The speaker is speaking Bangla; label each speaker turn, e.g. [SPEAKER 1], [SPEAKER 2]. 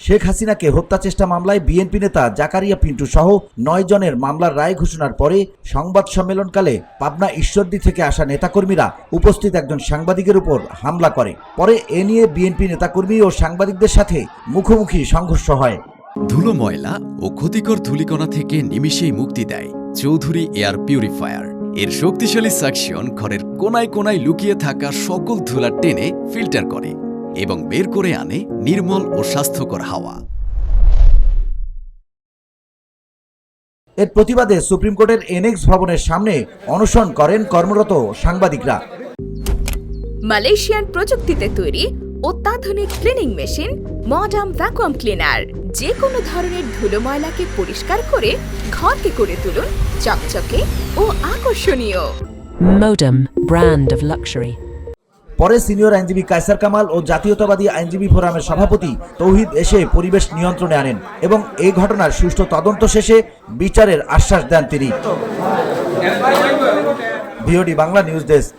[SPEAKER 1] শেখ হাসিনাকে হত্যা চেষ্টা মামলায় বিএনপি নেতা জাকারিয়া পিন্টু সহ 9 জনের মামলার রায় ঘোষণার পরে সংবাদ সম্মেলনকালে পাবনা ঈশ্বরদী থেকে আসা নেতাকর্মীরা উপস্থিত একজন সাংবাদিকের উপর হামলা করে। পরে এ নিয়ে বিএনপি নেতাকর্মী ও সাংবাদিকদের সাথে মুখোমুখি সংঘর্ষ হয়।
[SPEAKER 2] ধুলো, ময়লা ও ক্ষতিকর ধূলিকণা থেকে নিমিষেই মুক্তি দেয় চৌধুরী এয়ার পিউরিফায়ার। এর শক্তিশালী সাকশন ঘরের কোনায় কোনায় লুকিয়ে থাকা সকল ধুলা টেনে ফিল্টার করে এবং বের করে আনে নির্মল ও স্বাস্থ্যকর হাওয়া।
[SPEAKER 1] এর প্রতিবাদে সুপ্রিম কোর্টের এনএক্স ভবনের সামনে অনশন করেন কর্মরত সাংবাদিকরা।
[SPEAKER 3] মালয়েশিয়ান প্রযুক্তিতে তৈরি অত্যাধুনিক cleaning machine modern vacuum cleaner যে কোনো ধরনের ধুলো ময়লাকে পরিষ্কার করে ঘরকে করে তুলুন চকচকে ও আকর্ষণীয়।
[SPEAKER 4] Modem, brand of luxury.
[SPEAKER 1] পরে সিনিয়র আইনজীবী কায়সার কামাল ও জাতীয়তাবাদী আইনজীবী ফোরামের সভাপতি তৌহিদ এসে পরিবেশ নিয়ন্ত্রণে আনেন এবং এই ঘটনার সুষ্ঠু তদন্ত শেষে বিচারের আশ্বাস দেন তিনি। VOD Bangla news desk.